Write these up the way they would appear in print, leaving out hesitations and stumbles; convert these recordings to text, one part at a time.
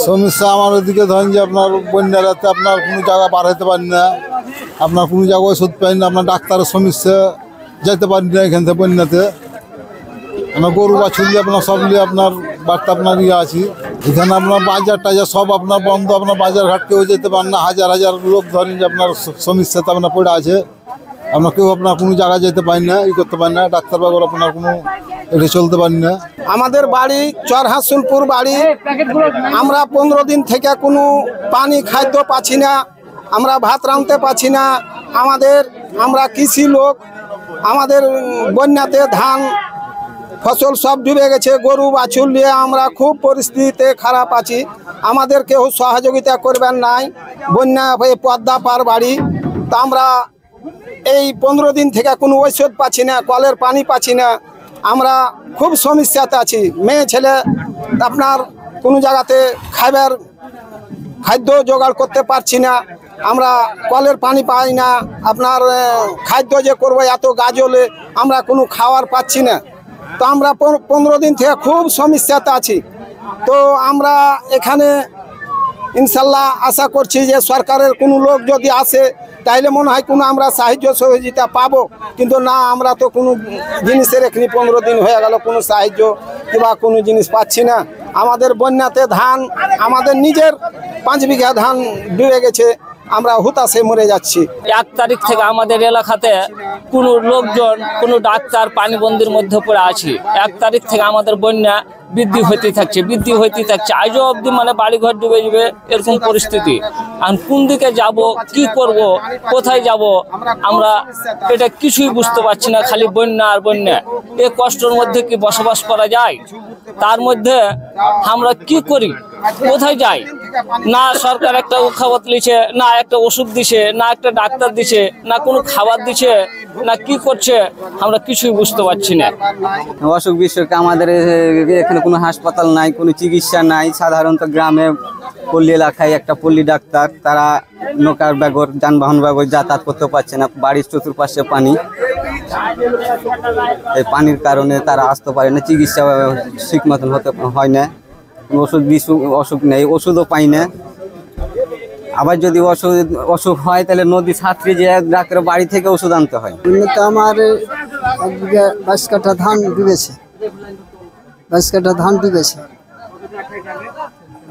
সমস্যা আমার ওদিকে ধরেন যে আপনার বন্যার রাতে আপনার কোনো জায়গা পার হতে পারি না, আপনার কোনো জায়গায় ওষুধ পাই না, আপনার ডাক্তারের সমস্যা যেতে পারি না এখান থেকে বন্যাতে। আমরা গরু বাছুর দিয়ে আপনার সব নিয়ে আপনার বাড়িতে আপনার ইয়ে আছি। এখানে আপনার বাজার টাজার সব আপনার বন্ধ, আপনার বাজার ঘাট কেউ যেতে পারেন না, হাজার হাজার লোক ধরেন যে আপনার সমস্যাতে আপনার পড়ে আছে। আপনার কেউ আপনার কোনো জায়গায় যেতে পারেন না, ই করতে পারেন না, ডাক্তার বাবু আপনার কোনো এটা চলতে পারেন না। আমাদের বাড়ি চরহাসুলপুর বাড়ি। আমরা 15 দিন থেকে কোনো পানি খাদ্য পাচ্ছি না, আমরা ভাত রাঁধতে পাচ্ছি না। আমরা কৃষি লোক, আমাদের বন্যাতে ধান ফসল সব ডুবে গেছে। গরু বাছুর নিয়ে আমরা খুব পরিস্থিতিতে খারাপ আছি। আমাদের কেউ সহযোগিতা করবেন নাই। বন্যা হয়ে পদ্মা পার বাড়ি। তা আমরা এই 15 দিন থেকে কোনো ঔষধ পাচ্ছি না, কলের পানি পাচ্ছি না। আমরা খুব সমস্যাতে আছি। মেয়ে ছেলে আপনার কোনো জায়গাতে খাদ্য জোগাড় করতে পারছি না। আমরা কলের পানি পাই না, আপনার খাদ্য যে করবো এত গাজলে আমরা কোনো খাওয়ার পাচ্ছি না। তো আমরা 15 দিন থেকে খুব সমস্যাতে আছি। তো আমরা এখানে ইনশাল্লাহ আশা করছি যে সরকারের কোনো লোক যদি আসে তাইলে মনে হয় কোনো আমরা সাহায্য সহযোগিতা পাবো। কিন্তু না, আমরা তো কোনো জিনিসের এখানে 15 দিন হয়ে গেল কোনো সাহায্য কিংবা কোনো জিনিস পাচ্ছি না। আমাদের বন্যাতে ধান, আমাদের নিজের 5 বিঘা ধান ডুবে গেছে, আমরা হুতাশে মরে যাচ্ছি। 1 তারিখ থেকে আমাদের এলাকাতে কোনো লোকজন, কোনো ডাক্তার পানিবন্দির মধ্যে পড়ে আছি। 1 তারিখ থেকে আমাদের বন্যা বৃদ্ধি হইতে থাকছে। আজও অবধি মানে বাড়িঘর ডুবে যাবে এরকম পরিস্থিতি। আর কোন দিকে যাব, কি করব, কোথায় যাব, আমরা এটা কিছুই বুঝতে পারছি না। খালি বন্যা আর বন্যা। এই কষ্টের মধ্যে কি বসবাস করা যায়? তার মধ্যে আমরা কি করি, কোথায় যাই? না সরকার একটা উৎখাবত লিছে, না একটা ওষুধ দিছে, না একটা ডাক্তার দিছে, না কোনো খাবার দিছে, না কি করছে, আমরা কিছুই বুঝতে পারছি না। অসুখ বিসুখে আমাদের এখানে কোনো হাসপাতাল নাই, কোনো চিকিৎসা নাই। সাধারণত গ্রামে পল্লী এলাকায় একটা পল্লী ডাক্তার, তারা নৌকার ব্যাগর যানবাহন ব্যাগর যাতায়াত করতে পারছে না। বাড়ির চতুর্পাশে পানি, এই পানির কারণে তারা আসতে পারে না, চিকিৎসা ঠিক মতন হতে হয় না। অসুখ নেই, ওষুধও পাই না। আবার যদি অসুখ হয় তাহলে নদী ছাত্রী যে ডাক্তার বাড়ি থেকে ওষুধ আনতে হয়। এমনিতে আমার 1 বিঘা 22 কাঠা ধান ডুবেছে। 22 কাঠা ধান ডুবেছে।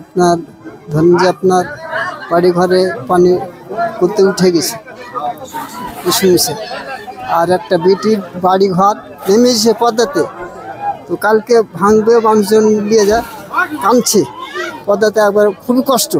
আপনার ধরুন যে আপনার বাড়ি ঘরে পানি করতে উঠে গেছে, শুনেছে। আর একটা বেটির বাড়ি ঘর নেমেছে পদ্মাতে, তো কালকে ভাঙবে, মানুষজন নিয়ে যায়, কাঁদছে পদ্মাতে, একবার খুবই কষ্ট।